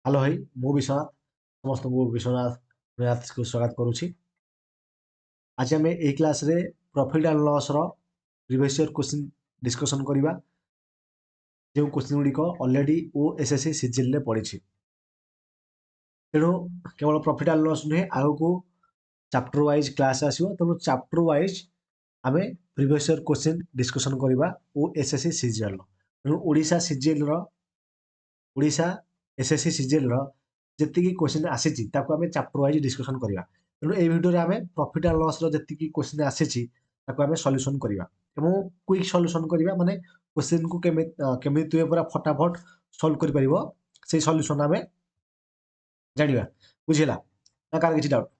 Hello भाई मु विश्वनाथ समस्त को विश्वनाथ मैथ को स्वागत करुछि। आज आम ए क्लास रे प्रॉफिट एंड लॉस रो प्रीवियस ईयर क्वेश्चन डिस्कशन करिबा। जो क्वेश्चन गुडी को ऑलरेडी ओ एसएससी सीजीएल रे पढ़ी तेणु केवल प्रॉफिट एंड लॉस नुहे आगु को चैप्टर वाइज क्लास आसीबो। तेणु चैप्टर वाइज आमे प्रीवियस ईयर क्वेश्चन डिस्कशन करिबा ओ एसएससी सीजीएल रो। तेणु ओडिशा सीजीएल रो ओडिशा एसएससी सीजीएल रो जेतिकी क्वेश्चन आसीची ताको आमे चैप्टर वाइज डिस्कशन करिबा। तेणु ए वीडियो रे आमे प्रॉफिट एंड लॉस रो जेतिकी क्वेश्चन आसीची ताको आमे सॉल्यूशन करिबा एवं क्विक सॉल्यूशन करिबा। माने क्वेश्चन को केमि तुए पूरा फटाफट सॉल्व करि परिबो से सॉल्यूशन आमे जानिबा। बुझिला ना कार किछि डाउट?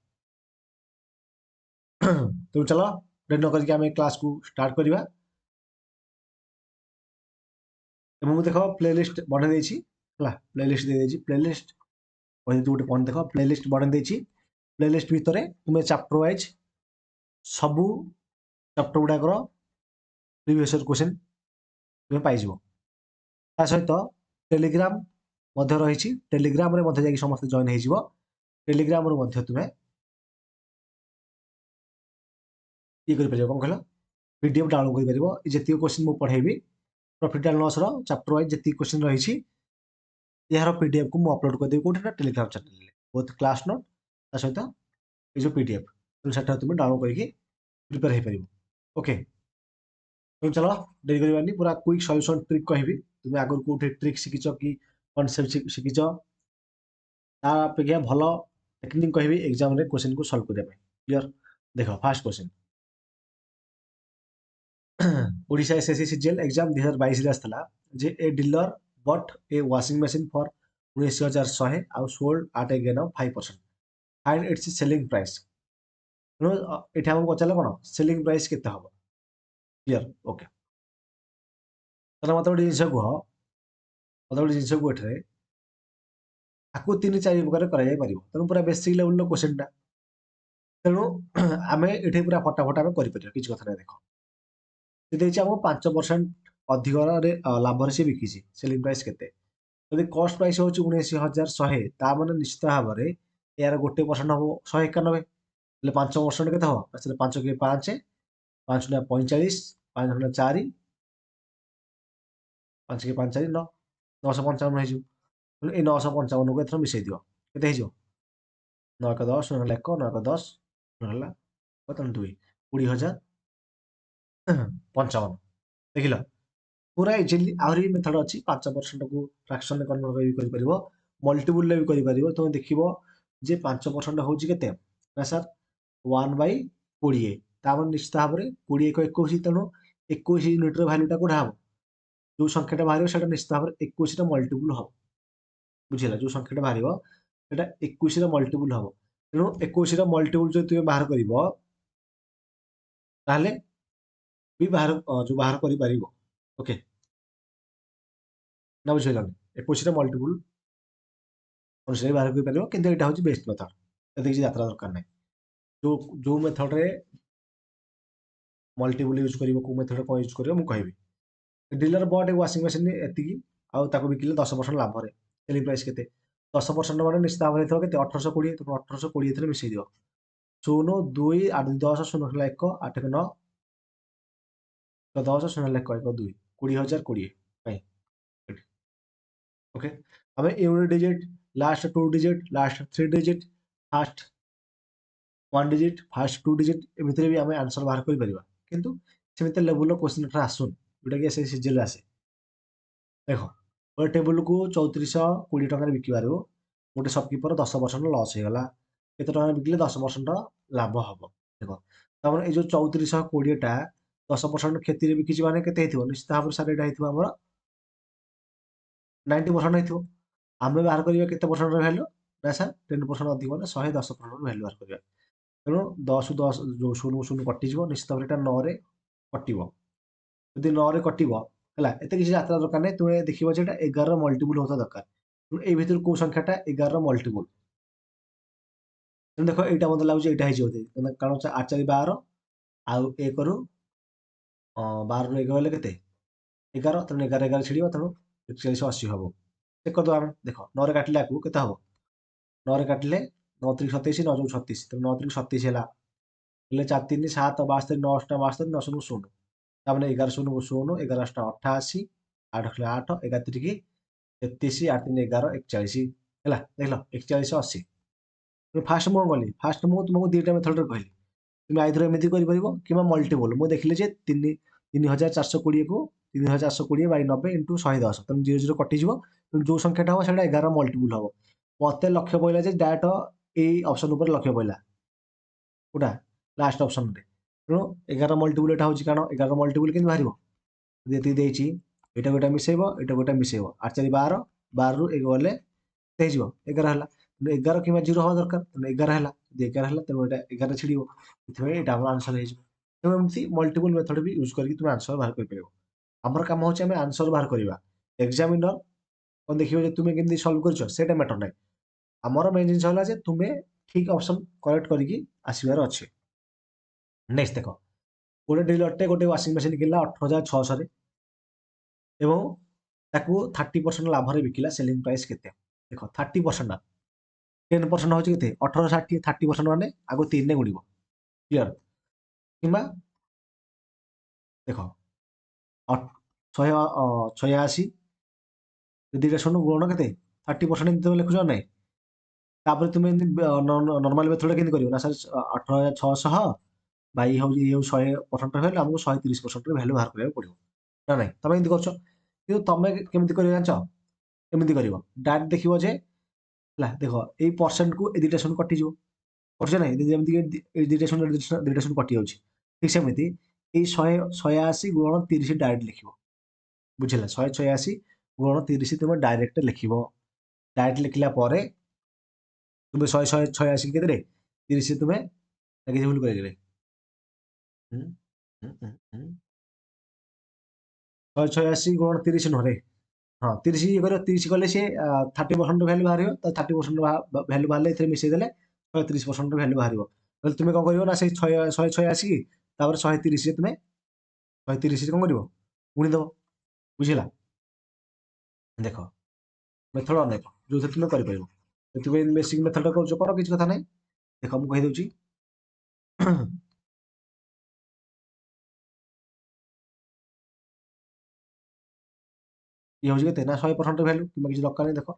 तो चलो लेट न करके आमे क्लास को स्टार्ट करिबा। एवं देखो प्लेलिस्ट बना देछि हला प्लेलिस्ट दे देछि। प्लेलिस्ट ओइ दुटे पॉइंट देखो प्लेलिस्ट बना देछि। प्लेलिस्ट भितरे तुमे चैप्टर वाइज सबु चैप्टर गुडाकर प्रीवियस ईयर क्वेश्चन तुमे पाइजिवो। ता सहित टेलीग्राम मध्य रहिछि। टेलीग्राम रे मध्य जाकी समस्त जॉइन हेजिवो। टेलीग्राम रो मध्य तुमे ई करि परिबो कोन कहलो पीडीएफ डाउनलोड करि परिबो। जेति क्वेश्चन मु पढेबी प्रॉफिट एंड लॉस रो चैप्टर वाइज जेति क्वेश्चन रहिछि यार पीडीएफ को मु अपलोड कर देबी कोठे ना टेलीग्राम चैनल रे बोथ क्लास नोट ता सहित ए जो पीडीएफ तुम सेटा तुम डाउनलोड करके प्रिपेयर हे परिबो। ओके तो चलो देरी करबानी पूरा क्विक सॉल्यूशन ट्रिक कहबी। तुम आगर कोठे ट्रिक शिखिछ कि कॉन्सेप्ट शिखिछ ता अपेक्षा भलो टेक्निक कहबी एग्जाम रे क्वेश्चन को सॉल्व करिया क्लियर। देखो first question Odisha SSC CGL exam 2022 रे आस्तला जे a dealer bought a washing machine for 19100 आउ sold at a gain of 5%। Find its selling price. नो एठा हम पचाले कोन सेलिंग प्राइस केते हबो क्लियर। ओके तने मत गोटे जिनिस कह मत गोटे जिनिस को एठरे आकु 3-4 प्रकार करा जाय परिबो। तेणु पूरा बेसिक लेवल रो क्वेश्चन टा तेणु आमे एठे पूरा फटाफट आमे करि परिबो किछ कथा नै। देखो से देछि हमको 5% अधिक रे लाभ रे से बिकिछि सेलिंग प्राइस केते यदि कॉस्ट प्राइस होछि 19100 ता माने निश्चित भाव रे यार 1% हबो 191 ले 5% केते हबो असले 5 के 5 5 गुणा 45 5 गुणा 4 5 के 5 4 9 955 हे जिवो। ए 955 को एथरो मिसै दियो केते हे जिवो 9 1 10 9 1 9 1 10 9 कतन 2 20055 देखिल पूरा इजिली आहुरी मेथड अछि। 5% को फ्रैक्शन रे कन्वर्ट करि परिबो मल्टीपल ले भी करि परिबो। तुम देखिबो जे 5% होछि केते ना सर 1/20 ता मन निश्चित भाव रे 20 को 21 तेणु 21 यूनिट रो वैल्यू टा कोढा हबो जो संख्याटा बाहरिबो सेटा निश्चित भाव रे 21 रो मल्टीपल हबो। बुझिला जो संख्याटा बाहरिबो सेटा 21 रो मल्टीपल हबो। तेणु 21 रो मल्टीपल जो तुमे बाहर करिवो ताले भी बाहर जो बाहर करि परिबो। ओके ना बुझिलानी 21 रो मल्टीपल अनुसार बाहर करि परिबो किंतु एटा होछि बेस्ट मेथड एते किछि यात्रा दरकार नै। जो मेथड रे मल्टीपल यूज करिवो को मेथड को यूज करिवो मु कहबी। Dealer bought a washing machine एतिकी आउ ताको बिकिले 10% लाभ रे सेलिंग प्राइस केते 10% माने निश्चित भाव रे थो केते 1820 तो 1820 एथरे मिसै दियो 0 2 8 10 0 1 8 9 10 0 1 1 2 20020 ପାଇଁ ओके हमें unit digit last 2 digit last 3 digit first 1 digit first 2 digit एमितिरे भी हमें आंसर बाहर करि परिबा किंतु सेमिते लेवल क्वेश्चन एटा आसुन जोटा कि एसएससी सीजीएल आसे। देखो गोटे टेबल को 3420 टका रे बिकी पारिबो गोटे शॉपकीपर 10% लॉस हो गला केते टका बिकिले 10% लाभ हबो। देखो तापर ए जो 3420 टा 10% क्षति रे बिकिछि माने केते हेतिबो निश्चित भाव सार एटा हेतिबो हमर 90% हेतिबो। आमे बाहर करिया केते परसेंट रे वैल्यू ना सर 10% अधिक माने 110% रो वैल्यू बाहर करिया। तेणु 10 10 जो 0 0 कटिଯିବ निश्चित भाव एटा 9 रे कटिବ ଯଦି 9 ରେ कटिବ ହେଲା एते किछि यात्रा दरकार नै। तुमे देखिबो जे एटा 11 ର मल्टीपल होता दरकार तेणु एई भितर को संख्याटा 11 ର मल्टीपल तेणु देखो एइटा मते लागुଛି एइटा ହେଇଛି बोधे कारण 8 4 12 ଆଉ 1 ରୁ 12 ରୁ 1 ଗଲେ କେତେ 11 ତେଣु 11 11 ଛିଡ଼ିବ ତେଣୁ 4180 ହବ। चेक करदे आम देख 9 काटिले आकु केते हबो 9 काटिले 9 3 27 9 36 तो 9 3 37 है 4 3 7 72 9 8 72 9 0 0 तामने 11 0 0 11 8 88 8 खेले 8 11 3 33 8 3 11 41 ହେଲା ଦେଖିଲ 41 80 फास्ट ମୁଁ ଗଲି फास्ट ମୁଁ ତୁମକୁ ଦୁଇଟା ମେଥଡରେ କହିଲି ତୁମେ ଆଇଦର ଏମିତି କରିପାରିବ କିମ୍ବା ମଲ୍ଟିପଲ ମୁଁ ଦେଖିଲି ଯେ 3420 କୁ 3420 ବାଇ 90 ଇଣ୍ଟୁ 110 ତେଣୁ 0 0 କଟିଯିବ ତେଣୁ ଯୋଉ ସଂଖ୍ୟାଟା ହବ ସେଇଟା 11 ମଲ୍ଟିପୁଲ ହବ ମତେ ଲକ୍ଷ୍ୟ ପଇଲା ଯେ ଡାଇରେକ୍ଟ ଏଇ ଅପସନ ଉପରେ ଲକ୍ଷ୍ୟ ପଇଲା କୋଉଟା ଲାଷ୍ଟ ଅପସନରେ ତେଣୁ 11 ମଲ୍ଟିପୁଲ ଏଟା ହଉଛି କାରଣ 11 ମଲ୍ଟିପୁଲ କେମିତି ବାହାରିବ ଯଦି ଏତିକି ଦେଇଛି ଏଇଟା ଗୋଟେ ମିଶେଇବ ଏଇଟା ଗୋଟେ ମିଶେଇବ 8 4 12 12 ରୁ 1 ଗଲେ ହେଇଯିବ 11 ହେଲା 11 କିମ୍ବା 0 ହବା ଦରକାର ତେଣୁ 11 ହେଲା ଯଦି 11 ହେଲା ତେଣୁ ଏଇଟା 11 ଛିଡ଼ିବ ସେଥିପାଇଁ ଏଇଟା ଆମର ଆନ୍ସର ହେଇଯିବ ତେଣୁ ଏମିତି ମଲ୍ଟିପୁଲ ମେଥଡ ବି ୟୁଜ କରିକି ତୁମେ ଆନ୍ସର ବାହାର କରିପାରିବ ଆମର କାମ ହଉଛି ଆମେ ଆନ୍ସର ବାହାର କରିବା ଏକ୍ସାମିନର କ'ଣ ଦେଖିବ ଯେ ତୁମେ କେମିତି ସଲ୍ଭ କରିଛ ସେଇଟା ମ୍ୟାଟର ନାହିଁ ଆମର ମେନ୍ ଜିନିଷ ହେଲା ଯେ ତୁମେ ଠିକ ଅପସନ କରେକ୍ଟ କରିକି ଆସିବାର ଅଛି ନେକ୍ସଟ ଦେଖ ଗୋଟେ ଡିଲରଟେ ଗୋଟେ ୱାସିଂ ମେସିନ୍ କିଣିଲା 18,600 ଏବଂ ତାକୁ 30% ଲାଭରେ ବିକିଲା ସେଲିଂ ପ୍ରାଇସ୍ କେତେ ଦେଖ 30% 10% ହଉଛି କେତେ 1860 30% ମାନେ ଆଗ 3 ରେ ଗୁଣିବ କ୍ଲିୟର କିମ୍ବା ଦେଖ 186 ଦୁଇଟା ଶୂନ ଗୁଣ କେତେ 30% ଏମିତି ତମେ ଲେଖୁଛ ନାହିଁ ତାପରେ ତୁମେ ଏମିତି ନର୍ମାଲ ମେଥଡ କେମିତି କରିବ ନା ସାର୍ 18,600 ବାଇ ହଉଛି ଇଏ 100% ଭ୍ୟାଲୁ ଆମକୁ 130% ଭ୍ୟାଲୁ ବାହାର କରିବାକୁ ପଡିବ ନା ନାହିଁ ତମେ ଏମିତି କରୁଛ କିନ୍ତୁ ତମେ କେମିତି କରିବ ଜାଣିଛ ଏମିତି କରିବ ଡାଇରେକ୍ଟ ଦେଖିବ ଯେ ହେଲା ଦେଖ ଏଇ ପରସେଣ୍ଟକୁ ଏ ଦୁଇଟା ଶୂନ କଟିଯିବ କରୁଛ ନାହିଁ ଯେମିତି ଏଇ ଦୁଇଟା ଶୂନ କଟି ଯାଉଛି ଠିକ ସେମିତି ଏଇ 186 ଗୁଣ 30 ଡାଇରେକ୍ଟ ଲେଖିବ ବୁଝିଲା 186 ଗୁଣ 30 ତୁମେ ଡାଇରେକ୍ଟ ଲେଖିବ ଡାଇରେକ୍ଟ ଲେଖିଲା ପରେ ତୁମେ 186 କେତେରେ 30 ତୁମେ କିଛି ଭୁଲ କରିଦେବେ 186 ଗୁଣ 30 ନୁହଁରେ ହଁ 30 ଇଏ କରିବ 30 କଲେ ସିଏ 30% ଭ୍ୟାଲୁ ବାହାରିବ ତ 30% ଭ୍ୟାଲୁ ବାହାରିଲେ ଏଥିରେ ମିଶେଇ ଦେଲେ 130% ଭ୍ୟାଲୁ ବାହାରିବ ତାହେଲେ ତୁମେ କ'ଣ କରିବ ନା ସେଇ 186 ତାପରେ 130 ତୁମେ 130 କ'ଣ କରିବ ଗୁଣିଦେବ ବୁଝିଲା ଦେଖ ମେଥଡ ଅନେକ ଯୋଉଥିରେ ତୁମେ କରିପାରିବ ସେଥିପାଇଁ ବେସିକ ମେଥଡ କରୁଛ କର କିଛି କଥା ନାହିଁ ଦେଖ ମୁଁ କହିଦେଉଛି ଇଏ ହଉଛି କେତେ ନା 100% ଭ୍ୟାଲୁ କିମ୍ବା କିଛି ଦରକାର ନାହିଁ ଦେଖ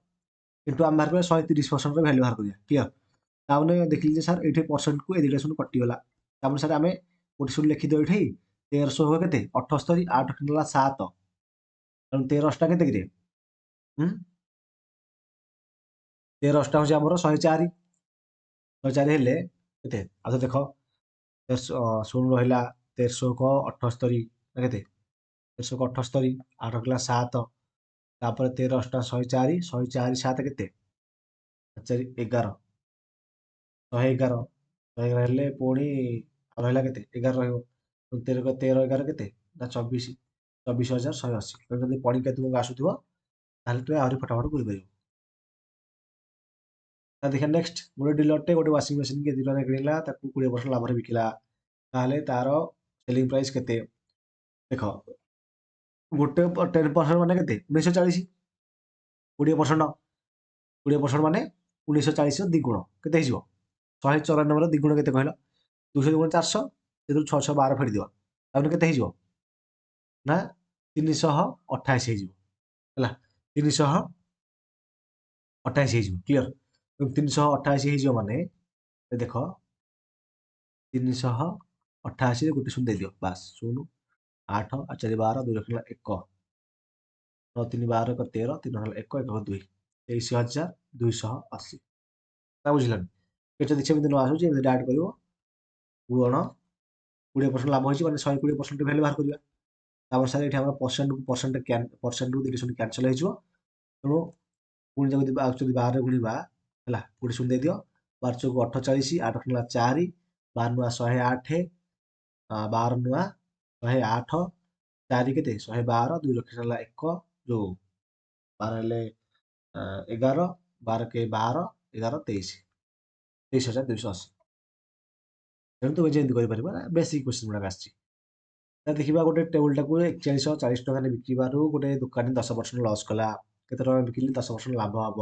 କିନ୍ତୁ ଆମେ ବାହାର କରିବା 130% ଭ୍ୟାଲୁ ବାହାର କରିବା କ୍ଲିୟର ତାମାନେ ଦେଖିଲି ଯେ ସାର୍ ଏଇଠି ପରସେଣ୍ଟକୁ ଏ ଦୁଇଟା ଶୂନ କଟିଗଲା ତାପରେ ସାର୍ ଆମେ ଗୋଟେ ଶୂନ ଲେଖିଦେବ ଏଇଠି 1300 ହବ କେତେ 78 8 ହେଲା 7 ତେଣୁ 13 କେତେ କିରେ 13 ହଉଛି ଆମର 104 104 ହେଲେ କେତେ ଆଉ ଦେଖ ଶୂନ ରହିଲା 1378 କେତେ 1378 8 ହେଲା 7 ତାପରେ 13 104 104 7 କେତେ 4 11 111 111 ହେଲେ ପୁଣି ରହିଲା କେତେ 11 ରହିବ 13 13 11 କେତେ ନା 24 24,180 ତେଣୁ ଯଦି ପରୀକ୍ଷା ତୁମକୁ ଆସୁଥିବ ତାହେଲେ ତୁମେ ଆହୁରି ଫଟାଫଟ କରିପାରିବ ଦେଖିବା ନେକ୍ସଟ ଗୋଟେ ଡିଲରଟେ ଗୋଟେ ୱାସିଂ ମେସିନ୍ କି ଟଙ୍କାରେ କିଣିଲା ତାକୁ 20% ଲାଭରେ ବିକିଲା ତାହେଲେ ତାର ସେଲିଂ ପ୍ରାଇସ୍ କେତେ ଦେଖ ଗୋଟେ 10% ମାନେ କେତେ 1940 20% ମାନେ 1940 ଦ୍ୱିଗୁଣ କେତେ ହେଇଯିବ 194 ଦ୍ୱିଗୁଣ କେତେ କହିଲ 200 ଗୁଣ 400 ସେଥିରୁ 612 ଫେଡ଼ିଦିଅ ତାପରେ କେତେ ହେଇଯିବ ନା 328 ହେଇଯିବ ହେଲା 328 ହେଇଯିବ କ୍ଲିୟର 328 ହେଇଯିବ ମାନେ ଦେଖ 388 ରେ ଗୋଟେ ଶୂନ ଦେଇଦିଅ ବାସ୍ ଶୂନ 8 4 12 2 ହେଲା 1 9 3 12 1 13 3 ହେଲା 1 1 2 23,280 ନା ବୁଝିଲନି ଯଦି ସେମିତି ନ ଆସୁଛି ଏମିତି ଡାଇରେକ୍ଟ କରିବ ଗୁଣ 20% ଲାଭ ହେଇଛି ମାନେ 120% ଭ୍ୟାଲୁ ବାହାର କରିବା ତାପରେ ସାର୍ ଏଠି ଆମର ପରସେଣ୍ଟକୁ ଦୁଇଟି ଶୂନ କ୍ୟାନସଲ ହେଇଯିବ ତେଣୁ ପୁଣି ଯଦି 12 ଗୁଣିବା ହେଲା ଗୋଟେ ଶୂନ ଦେଇଦିଅ 12 ଚଉକୁ 48 8 ହେଲା 4 12 ନୂଆ 108 12 ନୂଆ 108 4 କେତେ 112 2 ଲକ୍ଷ ହେଲା 1 ଯୋଉ 12 ହେଲେ 11 12 କେ 12 11 23 23,280 ତେଣୁ ତୁମେ ଯେମିତି କରିପାରିବ ନା ବେସିକ୍ କ୍ୱେଶ୍ଚିନ୍ ଗୁଡ଼ାକ ଆସିଛି ଦେଖିବା ଗୋଟେ ଟେବୁଲଟାକୁ 4140 ଟଙ୍କାରେ ବିକିବାରୁ ଗୋଟେ ଦୋକାନୀ 10% ଲସ୍ କଲା କେତେ ଟଙ୍କା ବିକିଲେ 10% ଲାଭ ହବ।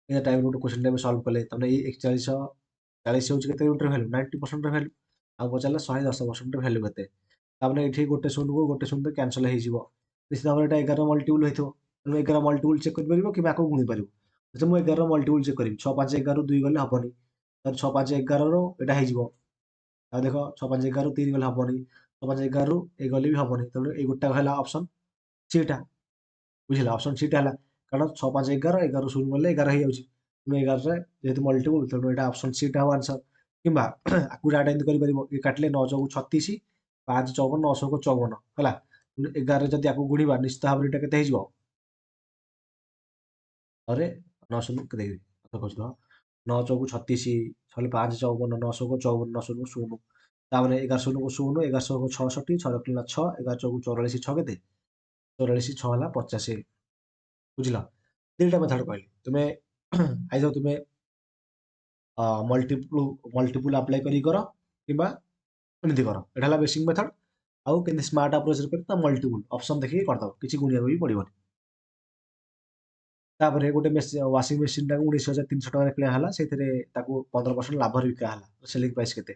ଏ ଟାଇପ୍ର ଗୋଟେ କ୍ୱେଶ୍ଚିନ୍ ଆମେ ସଲ୍ଭ କଲେ ତାମାନେ ଏଇ 4140 ହେଉଛି କେତେ ୟୁନିଟ୍ର ଭ୍ୟାଲୁ 90%ର ଭ୍ୟାଲୁ। ଆଉ ପଚାରିଲା 110%ର ଭ୍ୟାଲୁ କେତେ। ତାମାନେ ଏଠି ଗୋଟେ ଶୂନକୁ ଗୋଟେ ଶୂନ ତ କ୍ୟାନସଲ୍ ହେଇଯିବ। ନିଶ୍ଚିତ ଭାବରେ ଏଇଟା 11 ମଲ୍ଟିପୁଲ୍ ହେଇଥିବ। ତେଣୁ 11 ମଲ୍ଟିପୁଲ୍ ଚେକ୍ କରିପାରିବ କିମ୍ବା ଆକୁ ଗୁଣି ପାରିବ। ଯଦି ମୁଁ 11 ମଲ୍ଟିପୁଲ୍ ଚେକ୍ କରିବି 6 5 11 2 ଗଲେ ହବନି। ତାହେଲେ 6 5 11ରୁ ଏଇଟା ହେଇଯିବ। ଆଉ ଦେଖ 6 5 11ରୁ 3 ଗଲେ ହବନି। 6 5 11ରୁ ଏ ଗଲେ ବି ହବନି। ତେଣୁ ଏଇ ଗୋଟାକ ହେଲା ଅପସନ୍ ସିଟା। ବୁଝିଲା ଅପସନ୍ ସିଟା ହେଲା କାରଣ 6 5 11 11 0 ଗଲେ 11 ହେଇଯାଉଛି। ତେଣୁ 11ରେ ଯେହେତୁ ମଲ୍ଟିପୁଲ୍ ତେଣୁ ଏଇଟା ଅପସନ୍ ସିଟା ହବ ଆନ୍ସର୍। କିମ୍ବା ଆକୁ ଡାଟା ଏମିତି କରିପାରିବ ଏ କାଟିଲେ 9 ଚଉକୁ 36 5 54 9 ଷୋଳକୁ 54 ହେଲା। 11ରେ ଯଦି ଆକୁ ଗୁଣିବା ନିଶ୍ଚିତ ଭାବରେ ଏଇଟା କେତେ ହେଇଯିବ। अरे 9 शून्य କେତେ ହେଇଯିବ କହୁଛି ତ 9 ଚଉକୁ 36 ଛଅଲେ 5 54 9 ଷୋଳକୁ 54 9 ଷୋଳକୁ 0 ତାପରେ 11 ଶୂନକୁ 0 11 ଷୋଳକୁ 66 6 ରଖିଲା 6 11 ଚଉକୁ 44 6 କେତେ 44 6 ହେଲା 50 ବୁଝିଲ। ଦିଟା ମେଥଡ କହିଲି ତୁମେ ଆଇଦର ତୁମେ ମଲ୍ଟିପୁଲ ଆପ୍ଲାଏ କରି କର କିମ୍ବା ଏମିତି କର। ଏଟା ହେଲା ବେସିକ୍ ମେଥଡ। ଆଉ କେମିତି ସ୍ମାର୍ଟ ଆପ୍ରୋଚରେ କରି ତା ମଲ୍ଟିପୁଲ ଅପସନ୍ ଦେଖିକି କରିଦବ କିଛି ଗୁଣିବାକୁ ବି ପଡିବନି। ତାପରେ ଗୋଟେ ୱାସିଂ ମେସିନଟାକୁ 19,300 ଟଙ୍କାରେ କିଣା ହେଲା ସେଇଥିରେ ତାକୁ 15% ଲାଭରେ ବିକା ହେଲା ସେଲିଂ ପ୍ରାଇସ୍ କେତେ।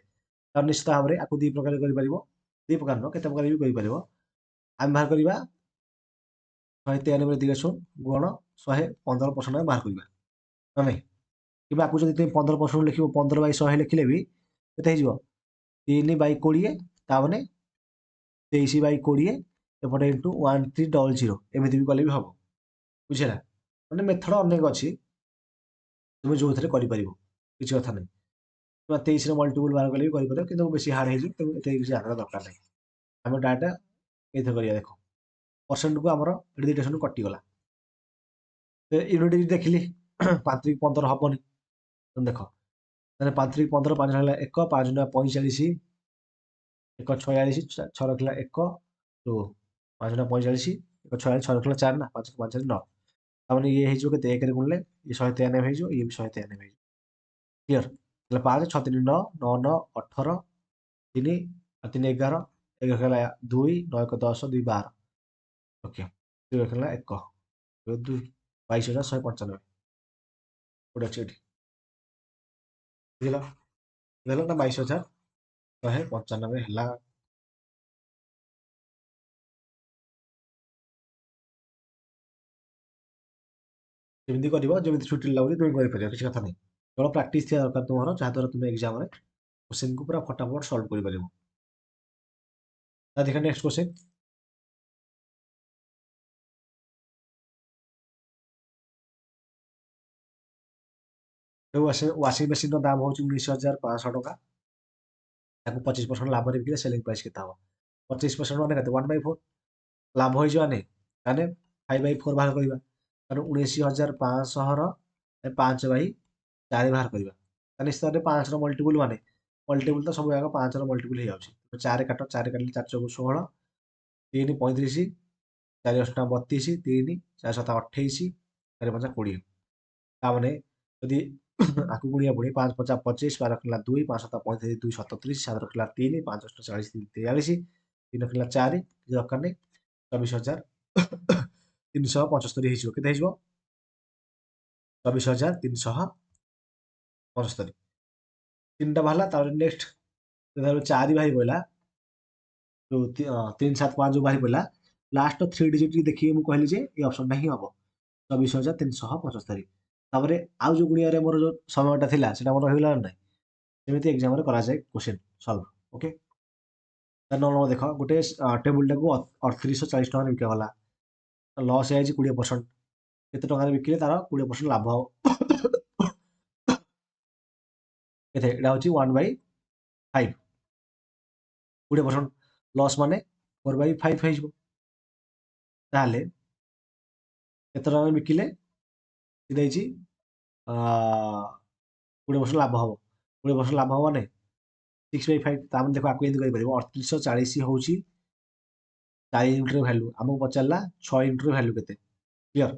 ତାର ନିଶ୍ଚିତ ଭାବରେ ଆକୁ ଦୁଇ ପ୍ରକାର କରିପାରିବ ଦୁଇ ପ୍ରକାର ନୁହଁ କେତେ ପ୍ରକାର ବି କରିପାରିବ। ଆମେ ବାହାର କରିବା 193 2 ଶୂନ ଗୁଣ 115% ଆମେ ବାହାର କରିବା ନା ନାହିଁ। କିମ୍ବା ଆକୁ ଯଦି ତୁମେ 15% ଲେଖିବ 15/100 ଲେଖିଲେ ବି କେତେ ହେଇଯିବ 3/20 ତାମାନେ 23/20 ଏପଟେ ଇଣ୍ଟୁ 1300 ଏମିତି ବି କଲେ ବି ହବ। ବୁଝିଲା ମାନେ ମେଥଡ ଅନେକ ଅଛି ତୁମେ ଯୋଉଥିରେ କରିପାରିବ କିଛି କଥା ନାହିଁ। କିମ୍ବା 23ରେ ମଲ୍ଟିପୁଲ ବାହାର କଲେ ବି କରିପାରିବ କିନ୍ତୁ ବେଶୀ ହାର୍ଡ ହେଇଯିବ ତେଣୁ ଏତେ କିଛି ଜାଣିବା ଦରକାର ନାହିଁ। ଆମେ ଡାଟା ଏଇଥିରେ କରିବା ଦେଖ ପରସେଣ୍ଟକୁ ଆମର ଏଠି ଦୁଇଟା ଶୂନ କଟିଗଲା। ୟୁନିଟ୍ ଦେଖିଲି 5 15 ହବନି ଦେଖ ତାହେଲେ 5 15 5 ହେଲା 1 5 9 45 1 46 6 ରଖିଲା 1 5 9 45 1 46 6 ରଖିଲା 4 ନା 5 5 9 ତାମାନେ ଇଏ ହେଇଯିବ କେତେ 1ରେ ଗୁଣିଲେ ଇଏ 193 ହେଇଯିବ ଇଏ ବି 193 ହେଇଯିବ। କ୍ଲିୟର ତାହେଲେ 5 6 3 9 9 9 18 3 3 11 1 ହେଲା 2 9 1 10 2 12 ଓକେ 2 ହେଲା 1 2 22,195 ଗୋଟେ ଅଛି ଏଠି ବୁଝିଲ ବୁଝିଲ ନା 22,195 ହେଲା। ଯେମିତି କରିବ ଯେମିତି ଛୁଟି ଲାଗୁଛି ତୁମେ କରିପାରିବ କିଛି କଥା ନାହିଁ। କେବଳ ପ୍ରାକ୍ଟିସ୍ ଥିବା ଦରକାର ତୁମର ଯାହାଦ୍ୱାରା ତୁମେ ଏକ୍ଜାମରେ କ୍ୱେଶ୍ଚିନ୍କୁ ପୁରା ଫଟାଫଟ ସଲ୍ଭ କରିପାରିବ। ଦେଖିବା ନେକ୍ସଟ କ୍ୱେଶ୍ଚିନ୍ ୱାସିଂ ମେସିନ୍ର ଦାମ ହେଉଛି 19,500 ଟଙ୍କା। ତାକୁ 25% ଲାଭରେ ବିକିଲେ ସେଲିଂ ପ୍ରାଇସ୍ କେତେ ହେବ 25% ମାନେ କେତେ 1/4 ଲାଭ ହେଇଯିବ ମାନେ ତାହେଲେ 5/4 ବାହାର କରିବା ତାହେଲେ 19,500ର 5/4 ବାହାର କରିବା ତାହେଲେ ନିଶ୍ଚିତ 5ର ମଲ୍ଟିପୁଲ ମାନେ ମଲ୍ଟିପୁଲ ତ ସବୁ ଜାକ 5ର ମଲ୍ଟିପୁଲ ହେଇଯାଉଛି 4 କାଟ 4 କାଟିଲେ 4 ଚଉକୁ 16 3 35 4 ଅଷ୍ଟା 32 3 4 7 28 4 5 20 ତାମାନେ ଯଦି ଆକୁ ଗୁଣିବା ପୁଣି 5 5 25 12 ରଖିଲା 2 5 7 35 2 37 7 ରଖିଲା 3 5 8 40 43 3 ରଖିଲା 4 କିଛି ଦରକାର ନାହିଁ 24,375 ହେଇଯିବ କେତେ ହେଇଯିବ 24,375 ତିନିଟା ବାହାରିଲା ତାପରେ ନେକ୍ସଟ ଯେତେବେଳେ 4 ବାହାରି ପଡ଼ିଲା ଯୋଉ 3 7 5 ଯୋଉ ବାହାରି ପଡ଼ିଲା ଲାଷ୍ଟ 3 ଡିଜିଟ୍ ଦେଖିକି ମୁଁ କହିଲି ଯେ ଏଇ ଅପସନଟା ହିଁ ହବ 24,375 ତାପରେ ଆଉ ଯୋଉ ଗୁଣିବାରେ ମୋର ଯୋଉ ସମୟଟା ଥିଲା ସେଟା ମୋର ରହିଗଲା ନା ନାହିଁ ସେମିତି ଏକ୍ଜାମରେ କରାଯାଏ କ୍ୱେଶ୍ଚିନ୍ ସଲ୍ଭ ଓକେ। ନର୍ମାଲ ଦେଖ ଗୋଟେ ଟେବୁଲଟାକୁ 3840 ଟଙ୍କାରେ ବିକାଗଲା ଲସ୍ ହେଇଯାଇଛି 20% କେତେ ଟଙ୍କାରେ ବିକିଲେ ତାର 20% ଲାଭ ହବ କେତେ ଏଇଟା ହେଉଛି 1/5 20% ଲସ୍ ମାନେ 4/5 ହେଇଯିବ ତାହେଲେ କେତେ ଟଙ୍କାରେ ବିକିଲେ ଦେଇଛି 20% ଲାଭ ହବ 20% ଲାଭ ହବ ମାନେ 6/5 ତାମାନେ ଦେଖ ଆକୁ ଏମିତି କରିପାରିବ 3840 ହେଉଛି 4 ୟୁନିଟ୍ର ଭ୍ୟାଲୁ ଆମକୁ ପଚାରିଲା 6 ୟୁନିଟ୍ର ଭ୍ୟାଲୁ କେତେ କ୍ଲିୟର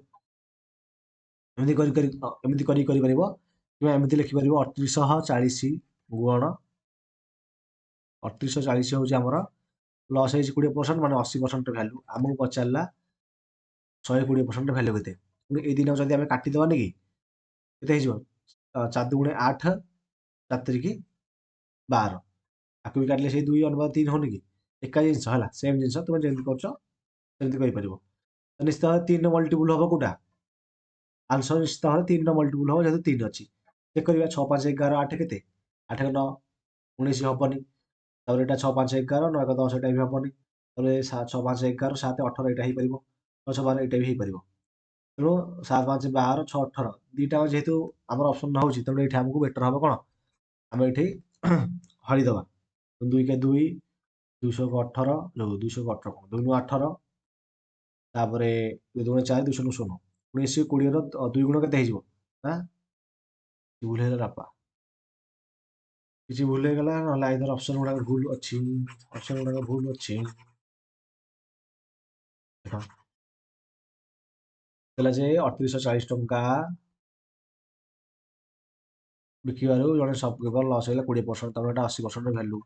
ଏମିତି କରି କରିପାରିବ କିମ୍ବା ଏମିତି ଲେଖିପାରିବ 3840 ଗୁଣ 3840 ହେଉଛି ଆମର ଲସ୍ ହେଇଛି 20% ମାନେ 80% ଭ୍ୟାଲୁ ଆମକୁ ପଚାରିଲା 120% ଭ୍ୟାଲୁ କେତେ ପୁଣି ଏଇ ଦିନ ଯଦି ଆମେ କାଟିଦେବାନି କି କେତେ ହେଇଯିବ 4 ଦୁଗୁଣେ 8 4 ତିରିକି 12 ଆକୁ ବି କାଟିଲେ ସେଇ 2 ଅନୁପାତ 3 ହଉନି କି ଏକା ଜିନିଷ ହେଲା ସେମ୍ ଜିନିଷ ତୁମେ ଯେମିତି କରୁଛ ସେମିତି କରିପାରିବ ତ ନିଶ୍ଚିତ ଭାବରେ 3 ମଲ୍ଟିପୁଲ ହବ କୋଉଟା ଆନ୍ସର ନିଶ୍ଚିତ ଭାବରେ 3 ମଲ୍ଟିପୁଲ ହବ ଯେହେତୁ 3 ଅଛି ଚେକ୍ କରିବା 6 5 11 8 କେତେ 8 9 19 ହବନି ତାପରେ ଏଇଟା 6 5 11 9 10 ଏଇଟା ବି ହବନି ତାପରେ 6 5 11 7 18 ଏଇଟା ହେଇପାରିବ 6 6 12 ଏଇଟା ବି ହେଇପାରିବ ତେଣୁ 7 5 12 6 18 ଦିଟା ଯେହେତୁ ଆମର ଅପସନ ହଉଛି ତେଣୁ ଏଇଠି ଆମକୁ ବେଟର ହବ କଣ ଆମେ ଏଇଠି ହଳିଦବା 2 କେ 2 218 ଯୋଉ 218 କଣ 2 18 ତାପରେ 2 ଦୁଗୁଣେ 4 2 ଶୂନ 0 19 20 ର 2 ଗୁଣ କେତେ ହେଇଯିବ ଆଁ ଭୁଲ ହେଇଗଲା ବାପା କିଛି ଭୁଲ ହେଇଗଲା ନହେଲେ ଆଇଦର ଅପସନ ଗୁଡାକ ଭୁଲ ଅଛି ଅପସନ ଗୁଡାକ ଭୁଲ ଅଛି ଦେଖ ଥିଲା ଯେ 3840 ଟଙ୍କା ବିକିବାରୁ ଜଣେ ସପକିପର ଲସ୍ ହେଇଗଲା 20% ତାପରେ ଏଟା 80% ଭ୍ୟାଲୁ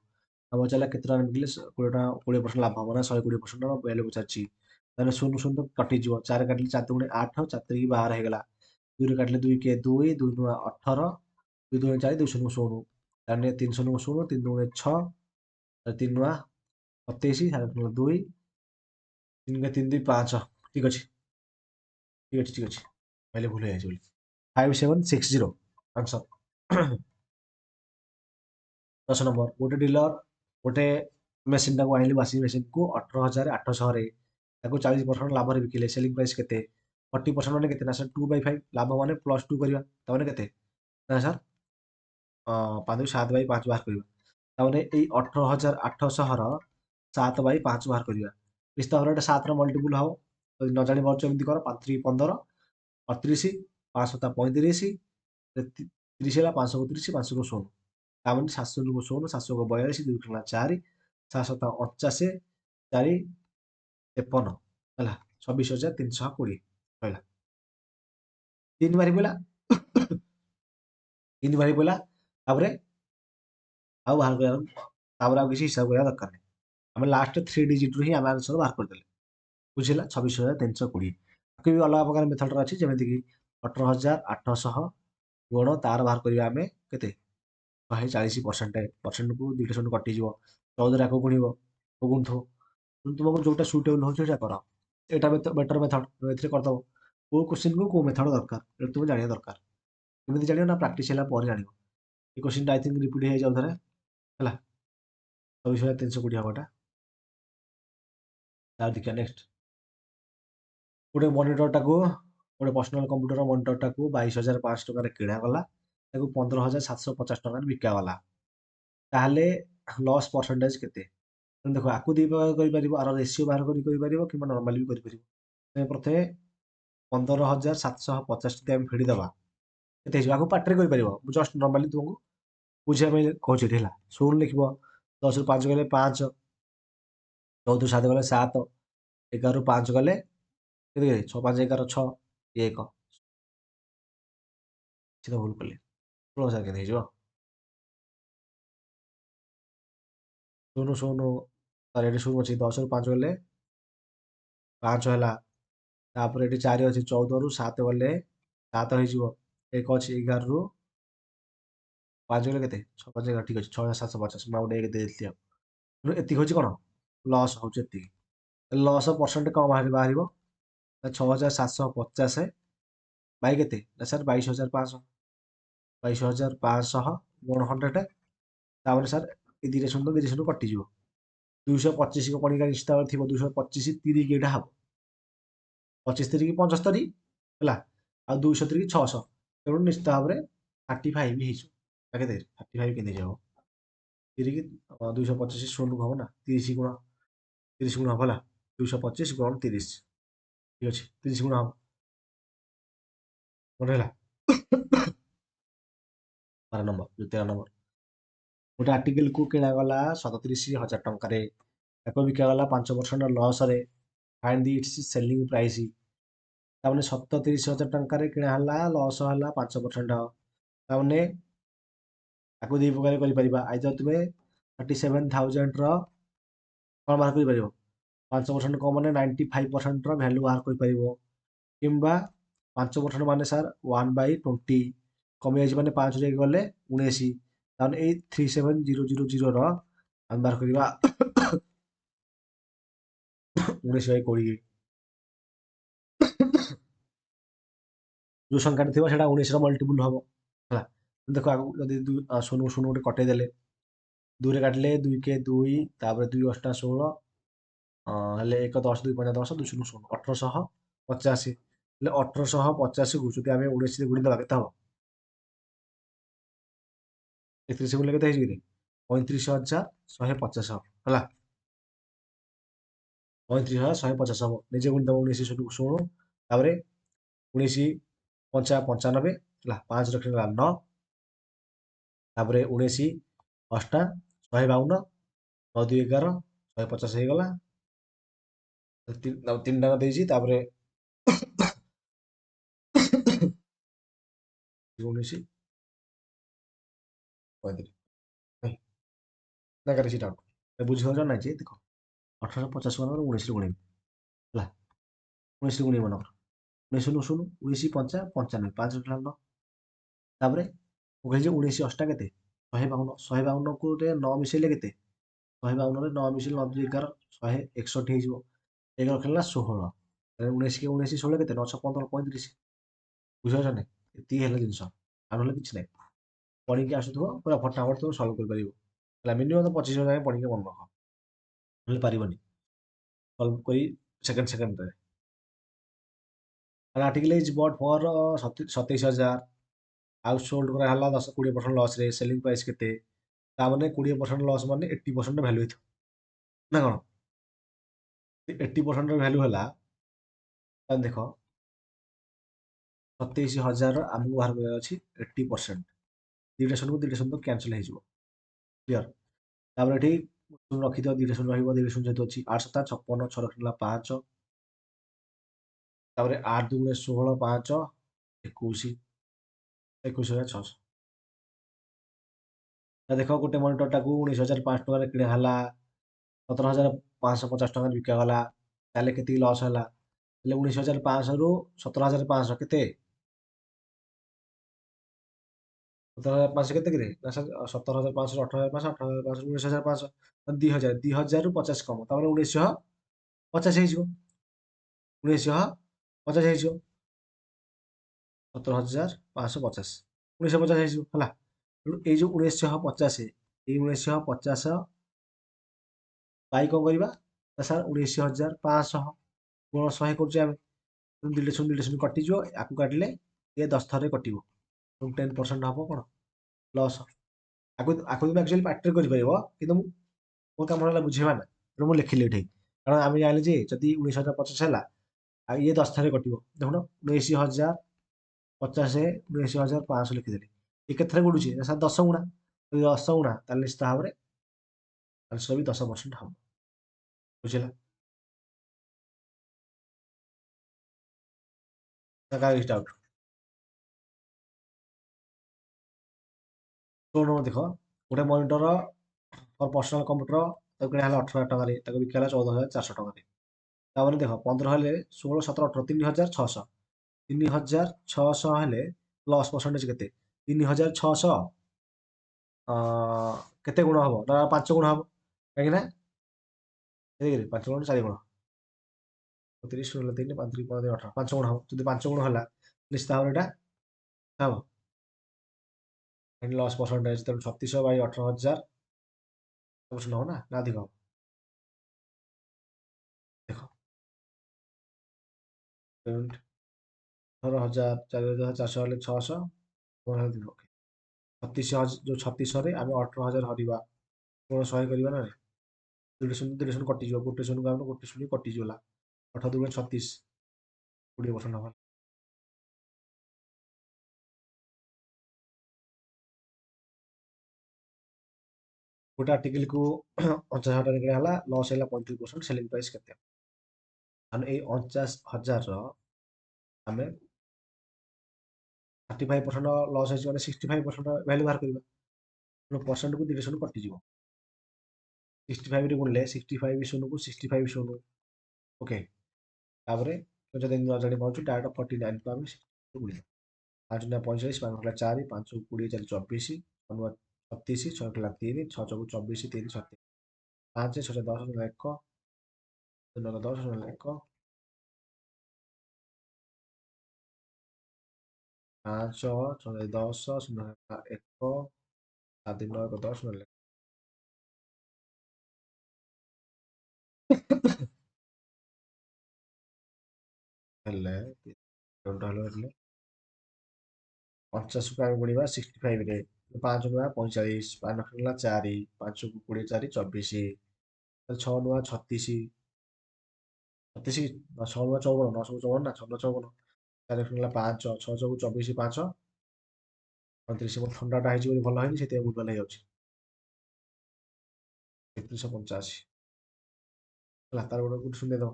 ଆମ ଚାଲିଲା କେତେ ଟଙ୍କା ବିକିଲେ 20 ଟଙ୍କା 20% ଲାଭ ହବ ନା 120% ଭ୍ୟାଲୁ ପଚାରିଛି ତାହେଲେ 0 0 ତ କଟିଯିବ 4 କାଟିଲେ 4 ଦୁଗୁଣେ 8 4 ତିରିକି 12 ହେଇଗଲା 2 କାଟିଲେ 2 କେ 2 2 ନୂଆ 18 2 ଦୁଗୁଣେ 4 2 ଶୂନ 0 ତାହେଲେ 3 ଶୂନ 0 3 ଦୁଗୁଣେ 6 3 ନୂଆ 27 2 3 କେ 3 2 5 ଠିକ ଅଛି ଠିକ ଅଛି ଠିକ ଅଛି କହିଲେ ଭୁଲ ହେଇଯାଇଛି ବୋଲି 5760 ଆନ୍ସର 10 ନମ୍ବର ଗୋଟେ ଡିଲର ଗୋଟେ ମେସିନଟାକୁ ଆଣିଲି ୱାସିଂ ମେସିନକୁ 18,800ରେ ତାକୁ 40% ଲାଭରେ ବିକିଲେ ସେଲିଂ ପ୍ରାଇସ୍ କେତେ 40% ମାନେ କେତେ ନା ସାର୍ 2/5 ଲାଭ ମାନେ +2 କରିବା ତାମାନେ କେତେ ନା ସାର୍ 5 7/5 ବାହାର କରିବା ତାମାନେ ଏଇ 18,800ର 7/5 ବାହାର କରିବା ନିଶ୍ଚିତ ଭାବରେ ଏଟା 7ର ମଲ୍ଟିପୁଲ ହବ ଯଦି ନ ଜାଣି ପାରୁଛ ଏମିତି କର 5 3 15 38 5 7 35 30 ହେଲା 530 5 0 ତାମାନେ 7 0 7 42 2 ଟଙ୍କା 4 7 7 49 4 53 ହେଲା 26,320 ରହିଲା 3 ବାହାରି ପଇଲା 3 ବାହାରି ପଇଲା ତାପରେ ଆଉ ବାହାର କରିବା ତାପରେ ଆଉ କିଛି ହିସାବ କରିବା ଦରକାର ନାହିଁ ଆମେ ଲାଷ୍ଟ 3 ଡିଜିଟରୁ ହିଁ ଆମେ ଆନ୍ସର ବାହାର କରିଦେଲେ ବୁଝିଲା 26,320 ବାକି ବି ଅଲଗା ପ୍ରକାର ମେଥଡରେ ଅଛି ଯେମିତିକି 18,800 ଗୁଣ ତାର ବାହାର କରିବା ଆମେ କେତେ 140% ପରସେଣ୍ଟକୁ 2ଟା ଶୂନ କଟିଯିବ 14 ଆକୁ ଗୁଣିବ ଗୁଣୁଥିବ ତୁମକୁ ଯୋଉଟା ସୁଇଟେବଲ ହଉଛି ସେଇଟା କର ଏଇଟା ବେଟର ମେଥଡ ଏଥିରେ କରିଦବ କୋଉ କୋଶ୍ଚିନ୍କୁ କୋଉ ମେଥଡ ଦରକାର ଏଟା ତୁମେ ଜାଣିବା ଦରକାର କେମିତି ଜାଣିବ ନା ପ୍ରାକ୍ଟିସ ହେଲା ପରେ ଜାଣିବ এই କୋଶ୍ଚିନ୍ଟା ଆଇ ଥିଙ୍କ ରିପିଟ୍ ହେଇଯାଉ ଥରେ ହେଲା 24,320 ହବ ଏଟା ତାର ଦେଖିବା ନେକ୍ସଟ ଗୋଟେ ମନିଟରଟାକୁ ଗୋଟେ ପର୍ସନାଲ କମ୍ପ୍ୟୁଟର ମନିଟରଟାକୁ 22,500 ଟଙ୍କାରେ କିଣାଗଲା ତାକୁ 15,750 ଟଙ୍କାରେ ବିକାଗଲା ତାହେଲେ ଲସ୍ ପରସେଣ୍ଟେଜ କେତେ ଦେଖ ଆକୁ ଦି ପ୍ରକାର କରିପାରିବ ଆର ରେସିଓ ବାହାର କରି କରିପାରିବ କିମ୍ବା ନର୍ମାଲି ବି କରିପାରିବ ତେବେ ପ୍ରଥମେ 15,750 ଯଦି ଆମେ ଫେଡ଼ିଦେବା କେତେ ହେଇଯିବ ଆକୁ ପାଟିରେ କରିପାରିବ ମୁଁ ଜଷ୍ଟ ନର୍ମାଲି ତୁମକୁ ବୁଝିବା ପାଇଁ କହୁଛି ଏଠି ହେଲା ଶୂନ ଲେଖିବ 10ରୁ 5 ଗଲେ 5 14ରୁ 7 ଗଲେ 7 11ରୁ 5 ଗଲେ କେତେ 6 5 11 6 1 କିଛି ତ ଭୁଲ କଲି 16,000 କେତେ ହେଇଯିବ ଶୂନ ଶୂନ ତାର ଏଠି ଶୂନ ଅଛି 10ରୁ 5 ଗଲେ 5 ହେଲା ତାପରେ ଏଠି 4 ଅଛି 14ରୁ 7 ଗଲେ 7 ହେଇଯିବ 1 ଅଛି 11ରୁ 5 ଗଲେ କେତେ 6 5 11 ଠିକ ଅଛି 6,750 ମୁଁ ଆଉ ଗୋଟେ 1 ଦେଇଥିଲି ଆଉ ତେଣୁ ଏତିକି ହଉଛି କଣ ଲସ୍ ହଉଛି ଏତିକି ଲସ୍ ପରସେଣ୍ଟ କଣ ବାହାରିବ 6,750 ବାଇ କେତେ ନା ସାର୍ 22,500 22,500 ଗୁଣ 100 ତାପରେ ସାର୍ ଏ ଦୁଇଟା ଶୂନ କଟିଯିବ 225 କଣିକା ନିଶ୍ଚିତ ଭାବରେ ଥିବ 225 ତିରିକି ଏଇଟା ହବ 25 ତିରିକି 75 ହେଲା ଆଉ 200 ତିରିକି 600 ତେଣୁ ନିଶ୍ଚିତ ଭାବରେ 35 ହେଇଯିବ କେତେ 35 କେମିତି ହବ ତିରିକି 225 ଶୂନକୁ ହବ ନା 30 ଗୁଣ 30 ଗୁଣ ହବ ହେଲା 225 ଗୁଣ 30 ଠିକ ଅଛି 30 ଗୁଣ ହବ ମନେ ହେଲା 12 ନମ୍ବର 13 ନମ୍ବର ଗୋଟେ ଆର୍ଟିକେଲକୁ କିଣାଗଲା 37,000 ଟଙ୍କାରେ ତାକୁ ବିକାଗଲା 5% ଲସ୍ରେ find the its selling price ତାମାନେ 37,000 ଟଙ୍କାରେ କିଣା ହେଲା ଲସ୍ ହେଲା 5% ତାମାନେ ତାକୁ ଦି ପ୍ରକାର କରିପାରିବା ଆଇଦର ତୁମେ 37,000ର କ'ଣ ବାହାର କରିପାରିବ 5% କମ୍ ମାନେ 95%ର ଭ୍ୟାଲୁ ବାହାର କରିପାରିବ କିମ୍ବା 5% ମାନେ ସାର୍ 1/20 କମିଯାଇଛି ମାନେ 5 ଯାଇକି ଗଲେ 19 ତାହେଲେ ଏଇ 37000 ର ଆମେ ବାହାର କରିବା 19/20 ଯୋଉ ସଂଖ୍ୟାଟା ଥିବ ସେଇଟା 19 ର ମଲ୍ଟିପୁଲ ହବ ହେଲା। ଦେଖ ଆଗକୁ ଯଦି ଶୂନ ଶୂନ ଗୋଟେ କଟେଇ ଦେଲେ 2ରେ କାଟିଲେ 2 କେ 2 ତାପରେ 2 ଅଷ୍ଟା 16 ହେଲେ 1 10 2 5 10 2 0 0 1850 ହେଲେ 1850 କୁ ଯଦି ଆମେ 19 ରେ ଗୁଣିଦେବା କେତେ ହବ? 31 ଗୁଣିଲେ କେତେ ହେଇଯିବ? 35,150 ହେଲା। 35,150 ହବ। ନିଜେ ଗୁଣିଦବ 19 ଶୂନ ତାପରେ 19 ପଞ୍ଚା 95 ହେଲା 5 ରଖିଦେବା 9 ତାପରେ 19 ଅଷ୍ଟା 152 9 2 11 150 ହେଇଗଲା। 3 ଟା ଦେଇଛି ତାପରେ 19 35 ନା କାରେ ସେଟା ବୁଝିପାରୁଛ ନା ଯେ ଦେଖ 1850 ମାନଙ୍କର 19 ରେ ଗୁଣିବି ହେଲା 19 ରେ ଗୁଣିବି ମନେକର 19 ଶୂନ ଶୂନ 19 ପଞ୍ଚା 95 5 ରଖିଲା 9 ତାପରେ ମୁଁ କହିଲି ଯେ 19 ଅଷ୍ଟା କେତେ 152 152 କୁ 9 ମିଶେଇଲେ କେତେ 152 ରେ 9 ମିଶେଇଲେ 9 2 11 161 ହେଇଯିବ 1 ରଖିଲା 16 19 କି 19 16 କେତେ 9 15 35 ବୁଝିପାରୁଛ ନା ଏତିକି ହେଲା ଜିନିଷ ଆଉ ନହେଲେ କିଛି ନାହିଁ ପଢିକି ଆସୁଥିବ ପୁରା ଫଟାଫଟ ତମେ ସଲ୍ଭ କରିପାରିବ ହେଲା ମିନିମମ୍ 25 ଯାଏଁ ପଢିକି ମନେ ରଖ ନହେଲେ ପାରିବନି ସଲ୍ଭ କରି ସେକେଣ୍ଡରେ an article is bought for 27,000 ଆଉ sold କରାହେଲା 10-20% ଲସ୍ରେ ସେଲିଂ ପ୍ରାଇସ୍ କେତେ ତା ମାନେ 20% ଲସ୍ ମାନେ 80% ଭ୍ୟାଲୁ ହେଇଥିବ ନା କଣ 80% ଭ୍ୟାଲୁ ହେଲା ତାହେଲେ ଦେଖ 27,000 ଆମକୁ ବାହାର କରିବାର ଅଛି 80% ଦୁଇଟା ଶୂନ କ୍ୟାନସଲ ହେଇଯିବ କ୍ଲିୟର ତାପରେ ଏଠି ରଖିଦିଅ ଦୁଇଟା ଶୂନ ରହିବ ଦୁଇଟା ଶୂନ ଯେହେତୁ ଅଛି 8 7 56 6 ରଖିଲା 5 ତାପରେ 8 2 16 5 21 21,600 ଦେଖ ଗୋଟେ ମନିଟରଟାକୁ 19,500 ଟଙ୍କାରେ କିଣା ହେଲା 17,550 ଟଙ୍କାରେ ବିକାଗଲା ତାହେଲେ କେତିକି ଲସ୍ ହେଲା ହେଲେ 19,500 ରୁ 17,500 କେତେ 17,500 କେତେ କିରେ 17,500 18,500 18,500 19,500 2,000 2,000 ରୁ 50 କମ ତାପରେ 1950 ହେଇଯିବ 1950 ହେଇଯିବ 17,550 1950 ହେଇଯିବ ହେଲା ତେଣୁ ଏଇ ଯୋଉ 1950 ଏଇ 1950 ବାଇ କଣ କରିବା ନା ସାର୍ 19,500 ଗୁଣ 100 କରୁଛେ ଆମେ ଦୁଇଟା ଶୂନ କଟିଯିବ ଆକୁ କାଟିଲେ ଇଏ 10 ଥରରେ କଟିବ 10% ହବ କଣ ଲସ୍ ଆକୁ ଆକୁ ତୁମେ ଆକ୍ଚୁଆଲି ପାଟିରେ କରିପାରିବ କିନ୍ତୁ ମୋ କାମ ହେଲା ବୁଝେଇବା ନା ତେଣୁ ମୁଁ ଲେଖିଲି ଏଠି କାରଣ ଆମେ ଜାଣିଲେ ଯେ ଯଦି 19,50 ହେଲା ଆଉ ଇଏ 10 ଥରରେ କଟିବ ଦେଖୁନ 19,50 19,500 ଲେଖିଦେଲି ଏ କେତେଥରେ ଗୁଣୁଛି ନା ସାର୍ 10 ଗୁଣା ଯଦି 10 ଗୁଣା ତାହେଲେ ନିଶ୍ଚିତ ଭାବରେ ଆନ୍ସର ବି 10% ହବ ବୁଝିଲା ନା କାହାର କିଛି ଡାଉଟ୍ ଶୁଣ ଦେଖ ଗୋଟେ ମନିଟର ପର୍ସନାଲ କମ୍ପ୍ୟୁଟର ତାକୁ କିଣା ହେଲା 18,000 ଟଙ୍କାରେ ତାକୁ ବିକା ହେଲା 14,400 ଟଙ୍କାରେ ତାପରେ ଦେଖ 15 ହେଲେ 16 17 18 3,600 3,600 ହେଲେ ପ୍ଲସ୍ ପରସେଣ୍ଟେଜ କେତେ 3,600 କେତେ ଗୁଣ ହବ ନା 5 ଗୁଣ ହବ କାହିଁକି ନା 5 ଗୁଣ 4 ଗୁଣ 30 16 3 5 3 15 18 5 ଗୁଣ ହବ ଯଦି 5 ଗୁଣ ହେଲା ନିଶ୍ଚିତ ଭାବରେ ଏଇଟା ହବ ଲସ୍ ପରସେଣ୍ଟେଜ ତେଣୁ 36/18,000 ହବ ନା ଅଧିକ ହବ ଦେଖ 18,000 4,400 ହେଲେ 600 36,000 ଆମେ 18,000 ହରିବା କଣ 100 କରିବା ନା ଦୁଇଟା ଶୂନ କଟିଯିବ ଗୋଟେ ଶୂନ ଆମେ ଗୋଟେ ଶୂନ କଟିଯିବ 8 2 36 20% ହବ ଗୋଟେ ଆର୍ଟିକଲକୁ 50,000 ଟଙ୍କା କିଣା ହେଲା ଲସ୍ ହେଲା 35% ସେଲିଂ ପ୍ରାଇସ୍ କେତେ ଆମେ ଏଇ 49,000 ଆମେ 35% ଲସ୍ ହେଇଛି ମାନେ 65% ଭ୍ୟାଲୁ ବାହାର କରିବା ତେଣୁ ପରସେଣ୍ଟକୁ ଦୁଇଟା ଶୂନ କଟିଯିବ 65 ରେ ଗୁଣିଲେ 65 ଶୂନକୁ 65 ଶୂନ ଓକେ ତାପରେ ଯଦି ନ ଜାଣିପାରୁଛୁ ଡାଇରେକ୍ଟ 49 କୁ ଆମେ ଗୁଣିବା। 5 9 45, 5 ହେଲା 4, 5 20 4 24, 6 9 36, 6 ହେଲା 3, 6 ଚଉକୁ 24, 3 36, 5 6 10 ହେଲା 1, 2 9 10 ହେଲା 1, 5 6 10 0 ହେଲା 1, 7 9 10 ହେଲା ହେଲେ ହେଲେ 50କୁ ଆମେ ଗୁଣିବା 65ରେ। 5 ନୂଆ 45, 5 ହେଲା 4, 5କୁ 20 4 24, 6 ନୂଆ 36, 36 6 ନୂଆ 54, 9 ସବୁ 54 ନା 6 ନୂଆ 54, 4 ହେଲା 5, 6 ଚଉକୁ 24 5, 35 ମୋର ଥଣ୍ଡାଟା ହେଇଛି ବୋଲି ଭଲ ହେଇନି ସେଥିପାଇଁ ଭୁଲଭାଲ ହେଇଯାଉଛି। 3185 ହେଲା, ତାର ଗୋଟେ ଶୂନ୍ୟ ଦେବ।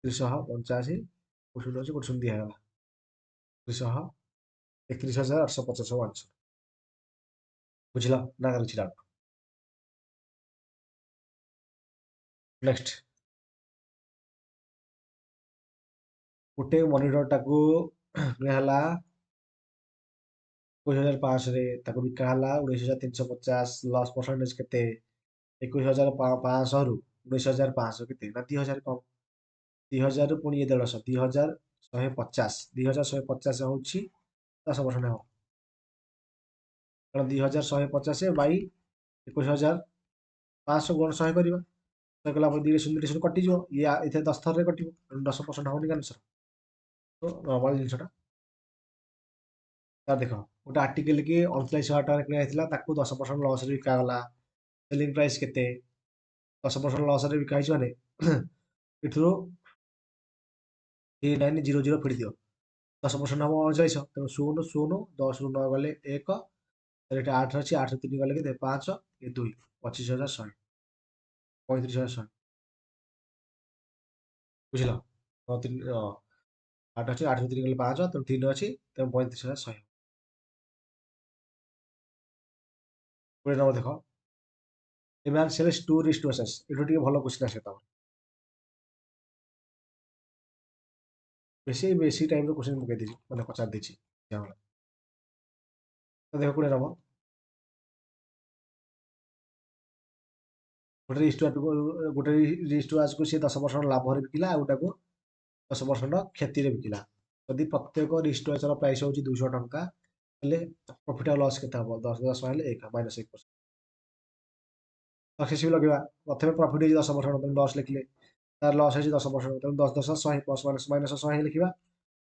3185 ଗୋଟେ ଶୂନ୍ୟ ଅଛି, ଗୋଟେ ଶୂନ୍ୟ ଦିଆହେଲା। 31,850 ଆନ୍ସର। ବୁଝିଲ ନା କିଛି ଡାଉଟ୍? ନେକ୍ସଟ, ଗୋଟେ ମନିଟରଟାକୁ ହେଲା 21,500ରେ, ତାକୁ ବିକା ହେଲା 19,350। ଲସ୍ ପରସେଣ୍ଟେଜ କେତେ? 21,500ରୁ 19,500 କେତେ ନା 2,000 କମ୍। 2,000ରୁ ପୁଣି 150, 2,150, 2,150 ହେଉଛି 10% ହେବ। କାରଣ 2,150 ବାଇ 21,500 ଗୁଣ 100 କରିବା। 100 କଲା ପରେ 2 ଶୂନ କଟିଯିବ, ଇଏ ଏଥିରେ 10 ଥରରେ କଟିବ, 10% ହେବନି ଆନ୍ସର। ତ ନର୍ମାଲ ଜିନିଷଟା ତାର ଦେଖ, ଗୋଟେ ଆର୍ଟିକଲ କି 39,000 ଟଙ୍କାରେ କିଣା ହେଇଥିଲା, ତାକୁ 10% ଲସ୍ରେ ବିକାଗଲା। ସେଲିଂ ପ୍ରାଇସ୍ କେତେ? 10% ଲସ୍ରେ ବିକା ହେଇଛି ମାନେ ଏଥିରୁ 3900 ଫେଡ଼ିଦିଅ। 10% ହେବ 3900, ତେଣୁ 0 0 10ରୁ 9 ଗଲେ 1, ଏଠି 8 ଅଛି, 8ରୁ 3 ଗଲେ କେତେ? 5, 2, 25,100, 35,100। ବୁଝିଲ? 8 ଅଛି, 8ରୁ 3 ଗଲେ 5, ତେଣୁ 3 ଅଛି, ତେଣୁ 35,100। 20 ନମ୍ବର ଦେଖ, ଏ ମ୍ୟାନ୍ ସେଲ୍ସ 2:1, ଏଠୁ ଟିକେ ଭଲ କ୍ୱେଶ୍ଚିନ୍ ଆସିବ ତମର। ବେଶୀ ଟାଇମ୍ର କ୍ୱେଶ୍ଚିନ୍ ପକେଇ ଦେଇଛି, ମାନେ ପଚାରି ଦେଇଛି। ତ ଦେଖ 20 ନମ୍ବର, ଗୋଟେ ରିଷ୍ଟୱାଚକୁ ସିଏ 10% ଲାଭରେ ବିକିଲା, ଆଉ ଗୋଟାକୁ 10% କ୍ଷତିରେ ବିକିଲା। ଯଦି ପ୍ରତ୍ୟେକ ରିଷ୍ଟୱାଚର ପ୍ରାଇସ୍ ହେଉଛି 200 ଟଙ୍କା, ହେଲେ ପ୍ରଫିଟ୍ ଆଉ ଲସ୍ କେତେ ହେବ? 10 ହେଲେ 1 -1%। ସକ୍ସେସିଭ୍ ଲଗେଇବା। ପ୍ରଥମେ ପ୍ରଫିଟ୍ ହେଇଛି 10%, ତେଣୁ 10 ଲେଖିଲେ। ତାର ଲସ୍ ହେଇଛି 10%, ତେଣୁ 10 10 100, ପ୍ଲସ୍ ମାଇନସ୍ 100 ଲେଖିବା।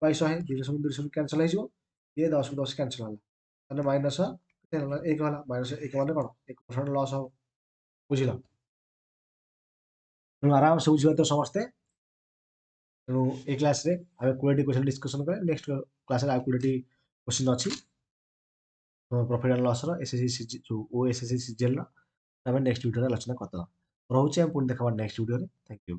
ବାଇ 100, 2 କ୍ୟାନସଲ୍ ହେଇଯିବ। ଇଏ 10କୁ 10 କ୍ୟାନସଲ୍ ହେଲା, ତାହେଲେ ମାଇନସ୍ 1 ହେଲା। -1 ମାନେ କ'ଣ? 1% ଲସ୍ ହେବ। ବୁଝିଲ? ତେଣୁ ଆରାମସେ ବୁଝିପାରୁଥିବ ସମସ୍ତେ। ତେଣୁ ଏ କ୍ଲାସ୍ରେ ଆମେ 20ଟି କ୍ୱେଶ୍ଚନ୍ ଡିସ୍କସନ୍ କରିବା। ନେକ୍ସଟ କ୍ଲାସ୍ରେ ଆଉ 20ଟି କ୍ୱେଶ୍ଚନ୍ ଅଛି ପ୍ରଫିଟ୍ ଆଣ୍ଡ ଲସ୍ର, ଯେଉଁ OSSC ସିଜିଏଲ୍ର। ଆମେ ନେକ୍ସଟ ଭିଡ଼ିଓରେ ଆଲୋଚନା କରିଦେବା। ରହୁଛି, ଆମେ ପୁଣି ଦେଖବା ନେକ୍ସଟ ଭିଡ଼ିଓରେ। Thank you.